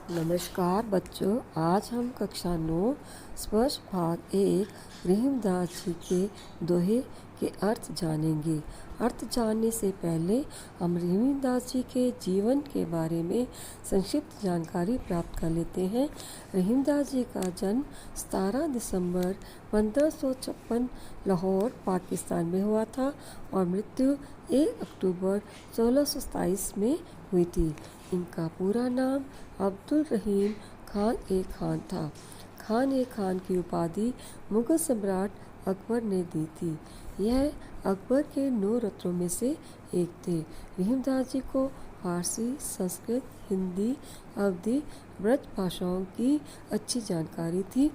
नमस्कार बच्चों, आज हम कक्षा 9 स्पर्श भाग 1 रहीमदास जी के दोहे के अर्थ जानेंगे। अर्थ जानने से पहले हम रहीमदास जी के जीवन के बारे में संक्षिप्त जानकारी प्राप्त कर लेते हैं। रहीमदास जी का जन्म 17 दिसंबर 1556 लाहौर पाकिस्तान में हुआ था और मृत्यु 1 अक्टूबर 1627 में हुई थी। इनका पूरा नाम अब्दुल रहीम खान था। खान की उपाधि मुगल सम्राट अकबर ने दी थी। यह अकबर के 9 रत्नों में से एक थे। रहीमदास जी को फारसी, संस्कृत, हिंदी, अवधी, ब्रज भाषाओं की अच्छी जानकारी थी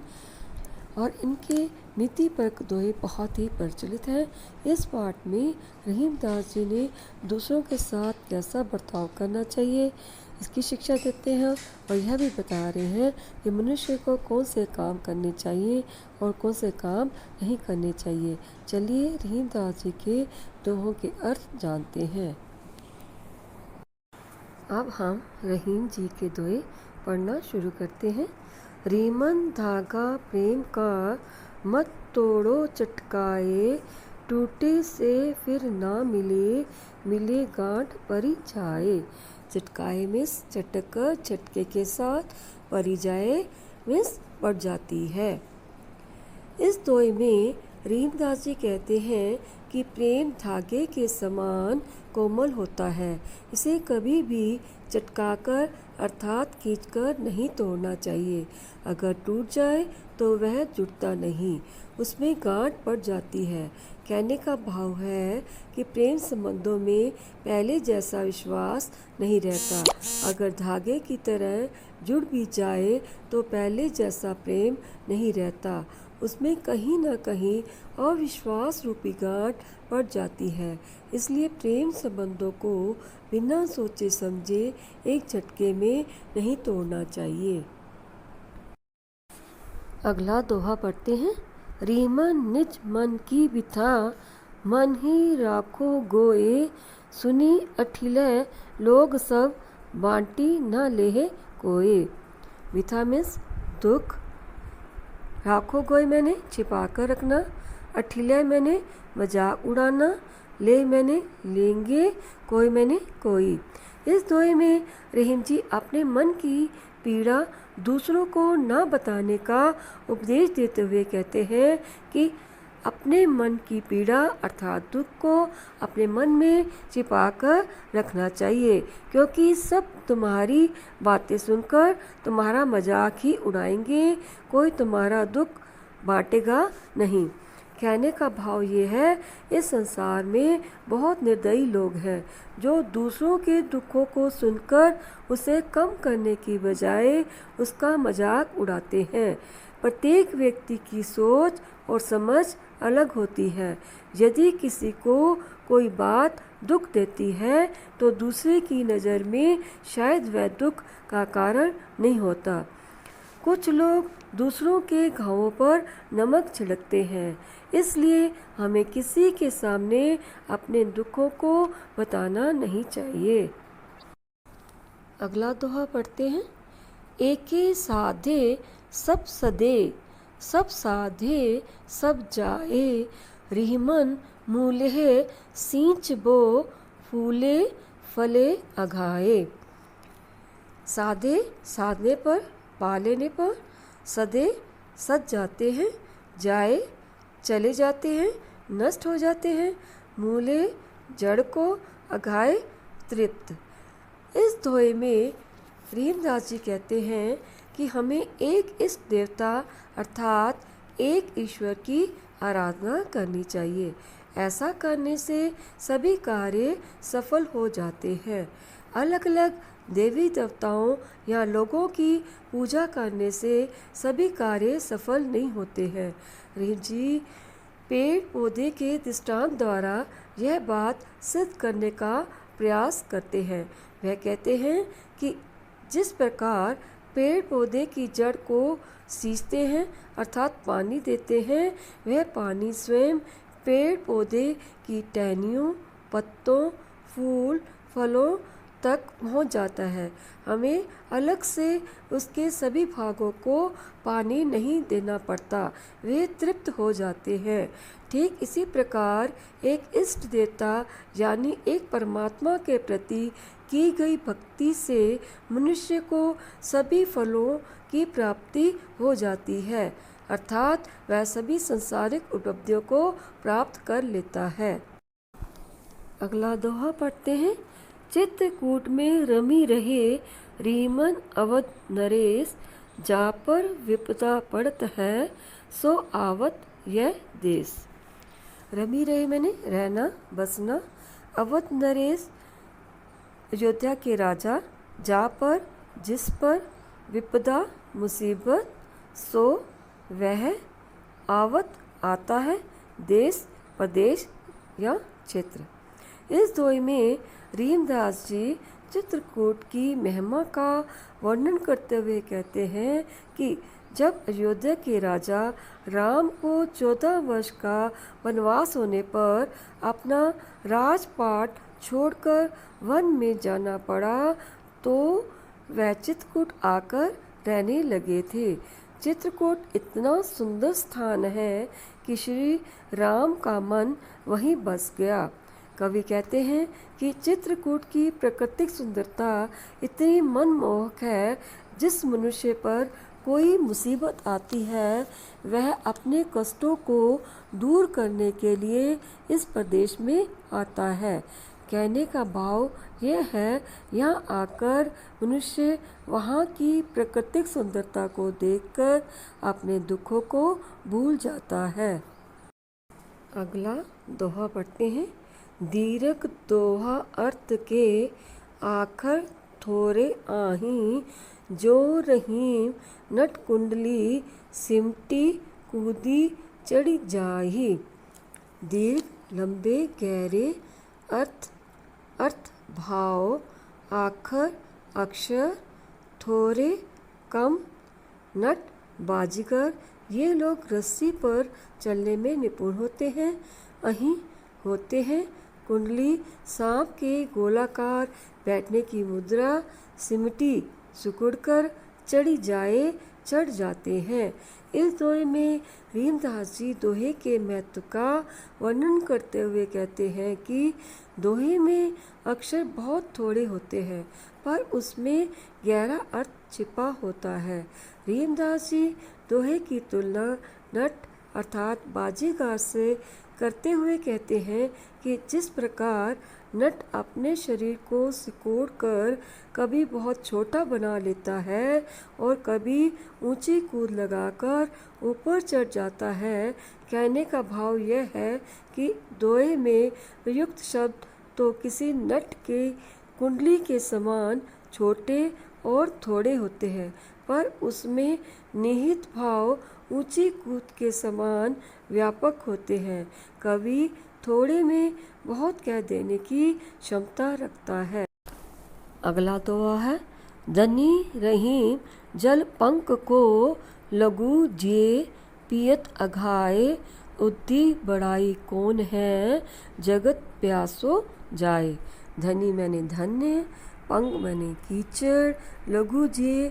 और इनके नीतिपरक दोहे बहुत ही प्रचलित हैं। इस पाठ में रहीमदास जी ने दूसरों के साथ कैसा बर्ताव करना चाहिए इसकी शिक्षा देते हैं और यह भी बता रहे हैं कि मनुष्य को कौन से काम करने चाहिए और कौन से काम नहीं करने चाहिए। चलिए रहीमदास जी के दोहों के अर्थ जानते हैं। अब हम रहीम जी के दोहे पढ़ना शुरू करते हैं। रीमन धागा प्रेम का मत तोड़ो चटकाए, टूटे से फिर ना मिले गांठ परी जाए। चटकाए मिस चटक कर झटके के साथ परी जाए मिस पड़ जाती है। इस दोहे में रहीमदास जी कहते हैं कि प्रेम धागे के समान कोमल होता है। इसे कभी भी चटकाकर अर्थात खींचकर नहीं तोड़ना चाहिए। अगर टूट जाए तो वह जुड़ता नहीं, उसमें गांठ पड़ जाती है। कहने का भाव है कि प्रेम संबंधों में पहले जैसा विश्वास नहीं रहता। अगर धागे की तरह जुड़ भी जाए तो पहले जैसा प्रेम नहीं रहता, उसमें कहीं न कहीं अविश्वास रूपी गांठ पड़ जाती है। इसलिए प्रेम संबंधों को बिना सोचे समझे एक झटके में नहीं तोड़ना चाहिए। अगला दोहा पढ़ते हैं। रीमन निज मन की बिथा, मन ही राखो गोए, सुनी अठिले लोग सब, बांटी न लेहे कोए। बिथा मीन्स दुख, राखो गोए मैंने छिपा कर रखना, अठिले मैंने मजाक उड़ाना, ले मैंने लेंगे, कोई मैंने कोई। इस दोहे में रहीम जी अपने मन की पीड़ा दूसरों को न बताने का उपदेश देते हुए कहते हैं कि अपने मन की पीड़ा अर्थात दुख को अपने मन में छिपा कर रखना चाहिए, क्योंकि सब तुम्हारी बातें सुनकर तुम्हारा मजाक ही उड़ाएंगे, कोई तुम्हारा दुख बांटेगा नहीं। कहने का भाव ये है, इस संसार में बहुत निर्दयी लोग हैं जो दूसरों के दुखों को सुनकर उसे कम करने की बजाय उसका मजाक उड़ाते हैं। प्रत्येक व्यक्ति की सोच और समझ अलग होती है। यदि किसी को कोई बात दुख देती है तो दूसरे की नज़र में शायद वह दुख का कारण नहीं होता। कुछ लोग दूसरों के घावों पर नमक छिड़कते हैं, इसलिए हमें किसी के सामने अपने दुखों को बताना नहीं चाहिए। अगला दोहा पढ़ते हैं। एके साधे सब सदे, सब साधे सब जाए, रीमन मूल्हे सींच बो, फूले फले अघाए। साधे साधने पर, पा लेने पर, सदे सद जाते हैं, जाए चले जाते हैं, नष्ट हो जाते हैं, मूले जड़ को, अघाए तृप्त। इस दोहे में रहीमदास जी कहते हैं कि हमें एक इष्ट देवता अर्थात एक ईश्वर की आराधना करनी चाहिए। ऐसा करने से सभी कार्य सफल हो जाते हैं। अलग अलग देवी देवताओं या लोगों की पूजा करने से सभी कार्य सफल नहीं होते हैं। रहीम जी पेड़ पौधे के दृष्टांत द्वारा यह बात सिद्ध करने का प्रयास करते हैं। वह कहते हैं कि जिस प्रकार पेड़ पौधे की जड़ को सींचते हैं अर्थात पानी देते हैं, वह पानी स्वयं पेड़ पौधे की टहनियों, पत्तों, फूल, फलों तक पहुंच जाता है। हमें अलग से उसके सभी भागों को पानी नहीं देना पड़ता, वे तृप्त हो जाते हैं। ठीक इसी प्रकार एक इष्ट देवता यानी एक परमात्मा के प्रति की गई भक्ति से मनुष्य को सभी फलों की प्राप्ति हो जाती है, अर्थात वह सभी संसारिक उपलब्धियों को प्राप्त कर लेता है। अगला दोहा पढ़ते हैं। चित्रकूट में रमी रहे रीमन अवध नरेश, जा पर विपदा पड़त है सो आवत यह देश। रमी रहे मैंने रहना बसना, अवध नरेश अयोध्या के राजा, जा पर जिस पर, विपदा मुसीबत, सो वह, आवत आता है, देश प्रदेश या क्षेत्र। इस दोहे में रीमदास जी चित्रकूट की महिमा का वर्णन करते हुए कहते हैं कि जब अयोध्या के राजा राम को 14 वर्ष का वनवास होने पर अपना राजपाट छोड़कर वन में जाना पड़ा तो वह चित्रकूट आकर रहने लगे थे। चित्रकूट इतना सुंदर स्थान है कि श्री राम का मन वहीं बस गया। कवि कहते हैं कि चित्रकूट की प्राकृतिक सुंदरता इतनी मनमोहक है, जिस मनुष्य पर कोई मुसीबत आती है वह अपने कष्टों को दूर करने के लिए इस प्रदेश में आता है। कहने का भाव यह है, यहाँ आकर मनुष्य वहाँ की प्राकृतिक सुंदरता को देखकर अपने दुखों को भूल जाता है। अगला दोहा पढ़ते हैं। दीर्घ दोहा अर्थ के आखर थोरे आही, जो रहीम नट कुंडली सिमटी कूदी चढ़ी जाही। दीर्घ लंबे गहरे, अर्थ भाव, आखर अक्षर, थोड़े कम, नट बाजीगर, ये लोग रस्सी पर चलने में निपुण होते हैं। अहीं होते हैं, कुंडली सांप के गोलाकार बैठने की मुद्रा, सिमटी सिकुड़कर चढ़ी जाए चढ़ जाते हैं। इस दोहे में रीमदास जी दोहे के महत्व का वर्णन करते हुए कहते हैं कि दोहे में अक्षर बहुत थोड़े होते हैं पर उसमें गहरा अर्थ छिपा होता है। रीमदास जी दोहे की तुलना नट अर्थात बाजीगर से करते हुए कहते हैं कि जिस प्रकार नट अपने शरीर को सिकोड़ कर कभी बहुत छोटा बना लेता है और कभी ऊंची कूद लगाकर ऊपर चढ़ जाता है, कहने का भाव यह है कि दोहे में प्रयुक्त शब्द तो किसी नट के कुंडली के समान छोटे और थोड़े होते हैं, पर उसमें निहित भाव ऊंची कूद के समान व्यापक होते हैं। कवि थोड़े में बहुत कह देने की क्षमता रखता है। अगला दोहा है। धनी रहीम जल पंक को लघु जिए पियत अघाए, उद्दी बड़ाई कौन है जगत प्यासो जाए। धनी मैंने धन्य, पंक मैंने कीचड़, लघु जिए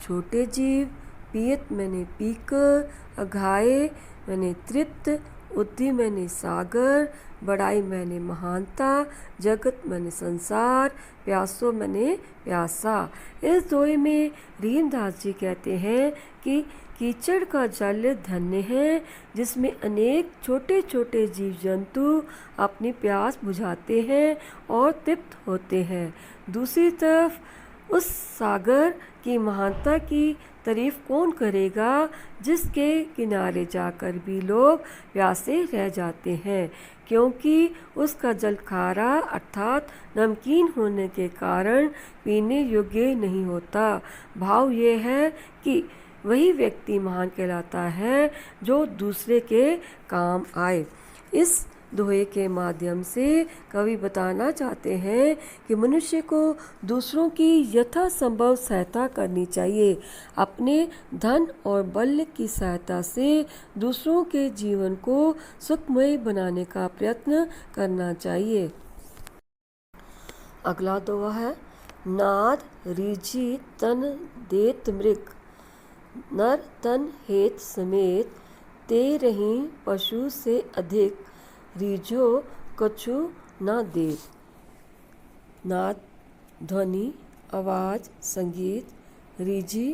छोटे जीव, पियत मैंने पीकर, अघाए मैंने तृप्त, उद्दी मैंने सागर, बड़ाई मैंने महानता, जगत मैंने संसार, प्यासो मैंने प्यासा। इस दोहे में रीमदास जी कहते हैं कि कीचड़ का जल धन्य है, जिसमें अनेक छोटे छोटे जीव जंतु अपनी प्यास बुझाते हैं और तृप्त होते हैं। दूसरी तरफ उस सागर की महानता की तारीफ कौन करेगा, जिसके किनारे जाकर भी लोग प्यासे रह जाते हैं, क्योंकि उसका जल खारा अर्थात नमकीन होने के कारण पीने योग्य नहीं होता। भाव ये है कि वही व्यक्ति महान कहलाता है जो दूसरे के काम आए। इस दोहे के माध्यम से कवि बताना चाहते हैं कि मनुष्य को दूसरों की यथासंभव सहायता करनी चाहिए। अपने धन और बल की सहायता से दूसरों के जीवन को सुखमय बनाने का प्रयत्न करना चाहिए। अगला दोहा है। नाद रीझी तन देत मृग, नर तन हेत समेत, ते रहीं पशु से अधिक, रीझो कछु न देत। नाद ध्वनि, आवाज़, संगीत। रीझी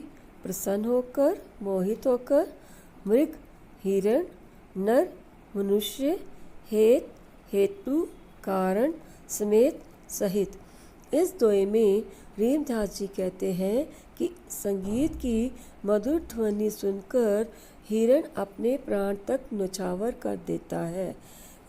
प्रसन्न होकर, मोहित होकर। मृग हिरण, नर मनुष्य। हेत हेतु, कारण, समेत, सहित। इस दोहे में रीमदास जी कहते हैं कि संगीत की मधुर ध्वनि सुनकर हिरण अपने प्राण तक न्यौछावर कर देता है।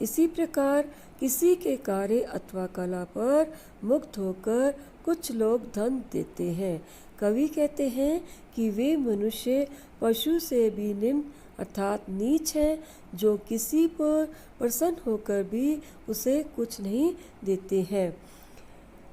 इसी प्रकार किसी के कार्य अथवा कला पर मुग्ध होकर कुछ लोग धन देते हैं। कवि कहते हैं कि वे मनुष्य पशु से भी निम्न अर्थात नीच हैं, जो किसी पर प्रसन्न होकर भी उसे कुछ नहीं देते हैं।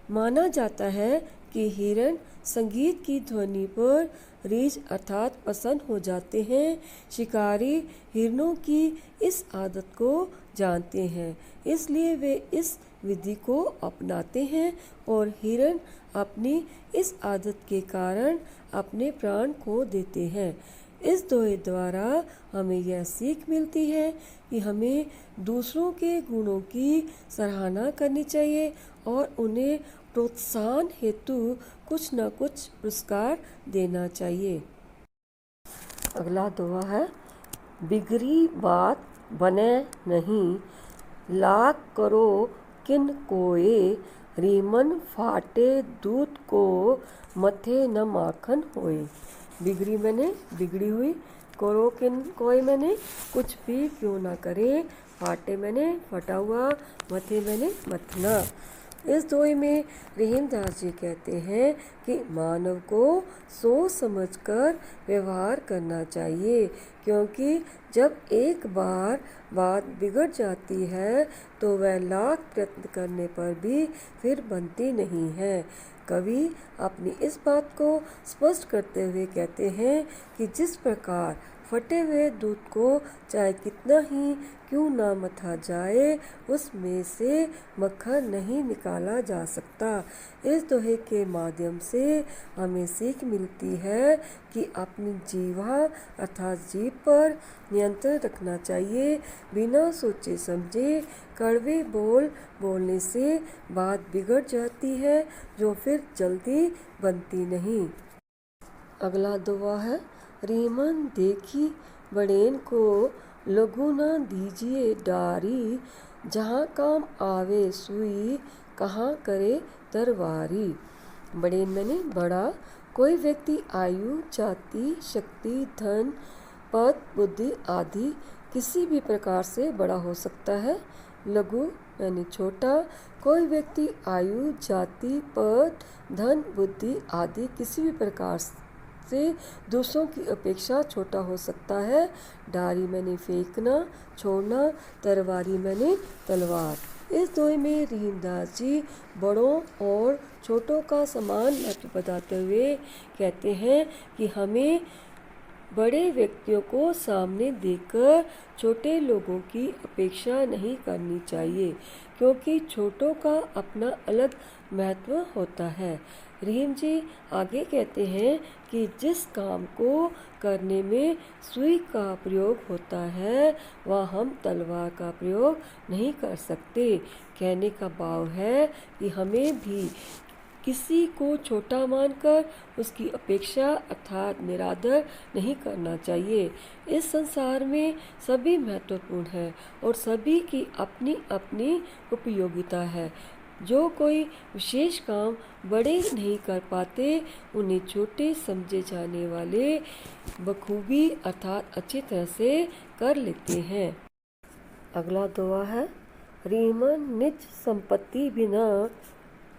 माना जाता है कि हिरण संगीत की ध्वनि पर रीझ अर्थात प्रसन्न हो जाते हैं। शिकारी हिरणों की इस आदत को जानते हैं, इसलिए वे इस विधि को अपनाते हैं और हिरण अपनी इस आदत के कारण अपने प्राण खो देते हैं। इस दोहे द्वारा हमें यह सीख मिलती है कि हमें दूसरों के गुणों की सराहना करनी चाहिए और उन्हें प्रोत्साहन हेतु कुछ न कुछ पुरस्कार देना चाहिए। अगला दोहा है, बिगड़ी बात बने नहीं, लाख करो किन कोय, रीमन फाटे दूध को, मथे न माखन होए। बिगड़ी मैंने बिगड़ी हुई, करो किन कोय मैंने कुछ भी क्यों ना करे, फाटे मैंने फटा हुआ, मथे मैंने मथना। इस दोहे में रहीमदास जी कहते हैं कि मानव को सोच समझकर व्यवहार करना चाहिए, क्योंकि जब एक बार बात बिगड़ जाती है तो वह लाख प्रयत्न करने पर भी फिर बनती नहीं है। कवि अपनी इस बात को स्पष्ट करते हुए कहते हैं कि जिस प्रकार फटे हुए दूध को चाहे कितना ही क्यों ना मथा जाए, उसमें से मक्खन नहीं निकाला जा सकता। इस दोहे के माध्यम से हमें सीख मिलती है कि अपनी जीवा अर्थात जीभ पर नियंत्रण रखना चाहिए। बिना सोचे समझे कड़वे बोल बोलने से बात बिगड़ जाती है, जो फिर जल्दी बनती नहीं। अगला दोहा है, रीमन देखी बड़ेन को, लघु न दीजिए डारी, जहाँ काम आवे सुई, कहाँ करे तरवारी। बड़ेन मैंने बड़ा, कोई व्यक्ति आयु, जाति, शक्ति, धन, पद, बुद्धि आदि किसी भी प्रकार से बड़ा हो सकता है। लघु यानी छोटा, कोई व्यक्ति आयु, जाति, पद, धन, बुद्धि आदि किसी भी प्रकार से दूसरों की अपेक्षा छोटा हो सकता है। डारी मैंने फेंकना, छोड़ना, तरवारी मैंने तलवार। इस दोहे में रहीमदास जी बड़ों और छोटों का समान महत्व बताते हुए कहते हैं कि हमें बड़े व्यक्तियों को सामने देखकर छोटे लोगों की अपेक्षा नहीं करनी चाहिए, क्योंकि छोटों का अपना अलग महत्व होता है। रहीम जी आगे कहते हैं कि जिस काम को करने में सुई का प्रयोग होता है, वह हम तलवार का प्रयोग नहीं कर सकते। कहने का भाव है कि हमें भी किसी को छोटा मानकर उसकी अपेक्षा अर्थात निरादर नहीं करना चाहिए। इस संसार में सभी महत्वपूर्ण है और सभी की अपनी अपनी उपयोगिता है। जो कोई विशेष काम बड़े नहीं कर पाते, उन्हें छोटे समझे जाने वाले बखूबी अर्थात अच्छी तरह से कर लेते हैं। अगला दोहा है, रीमन निज संपत्ति बिना,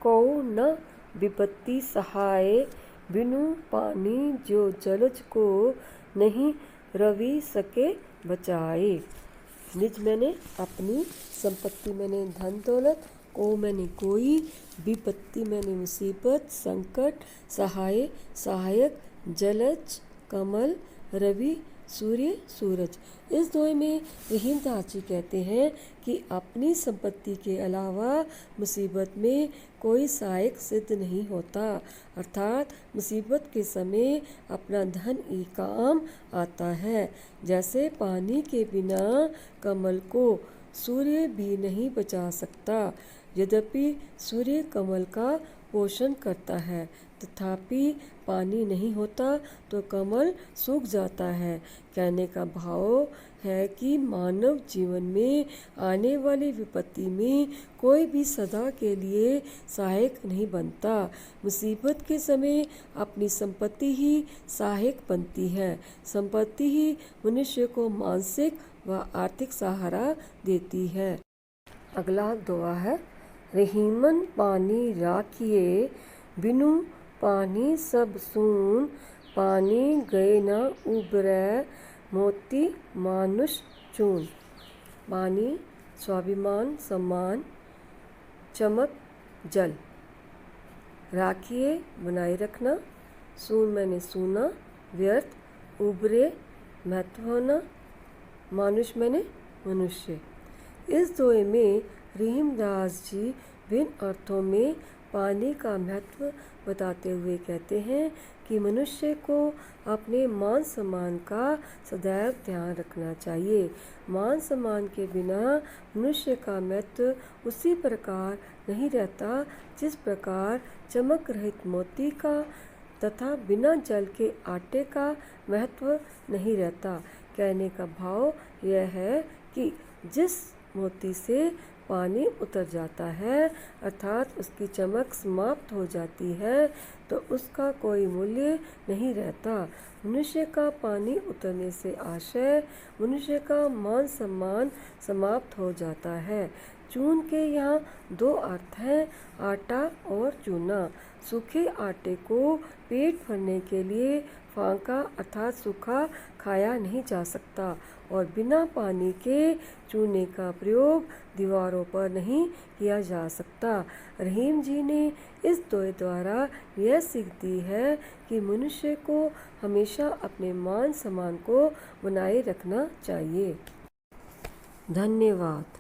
कौ न विपत्ति सहाय, बिनु पानी जो जलज को, नहीं रवि सके बचाए। निज मैंने अपनी, संपत्ति मैंने धन दौलत, को मैंने कोई, विपत्ति मैंने मुसीबत संकट, सहाय सहायक, जलज कमल, रवि सूर्य सूरज। इस दोहे में रहीम दास जी कहते हैं कि अपनी संपत्ति के अलावा मुसीबत में कोई सहायक सिद्ध नहीं होता, अर्थात मुसीबत के समय अपना धन ही काम आता है। जैसे पानी के बिना कमल को सूर्य भी नहीं बचा सकता, यद्यपि सूर्य कमल का पोषण करता है, तथापि पानी नहीं होता तो कमल सूख जाता है। कहने का भाव है कि मानव जीवन में आने वाली विपत्ति में कोई भी सदा के लिए सहायक नहीं बनता। मुसीबत के समय अपनी संपत्ति ही सहायक बनती है। संपत्ति ही मनुष्य को मानसिक व आर्थिक सहारा देती है। अगला दुआ है, रहीमन पानी राखिए बिनु पानी सब सून, पानी गए न उबरै मोती मानुष चून। पानी स्वाभिमान सम्मान चमक जल, राखिए बनाए रखना, सून मैंने सूना व्यर्थ, उबरे महत्व होना, मानुष मैंने मनुष्य। इस दोहे में रहीम दास जी भिन्न अर्थों में पानी का महत्व बताते हुए कहते हैं कि मनुष्य को अपने मान सम्मान का सदैव ध्यान रखना चाहिए। मान सम्मान के बिना मनुष्य का महत्व उसी प्रकार नहीं रहता जिस प्रकार चमक रहित मोती का तथा बिना जल के आटे का महत्व नहीं रहता। कहने का भाव यह है कि जिस मोती से पानी उतर जाता है अर्थात उसकी चमक समाप्त हो जाती है तो उसका कोई मूल्य नहीं रहता। मनुष्य का पानी उतरने से आशय मनुष्य का मान सम्मान समाप्त हो जाता है। चून के यहाँ दो अर्थ हैं, आटा और चूना। सूखे आटे को पेट भरने के लिए फांका अर्थात सूखा खाया नहीं जा सकता और बिना पानी के चूने का प्रयोग दीवारों पर नहीं किया जा सकता। रहीम जी ने इस दोहे द्वारा यह सीख दी है कि मनुष्य को हमेशा अपने मान सम्मान को बनाए रखना चाहिए। धन्यवाद।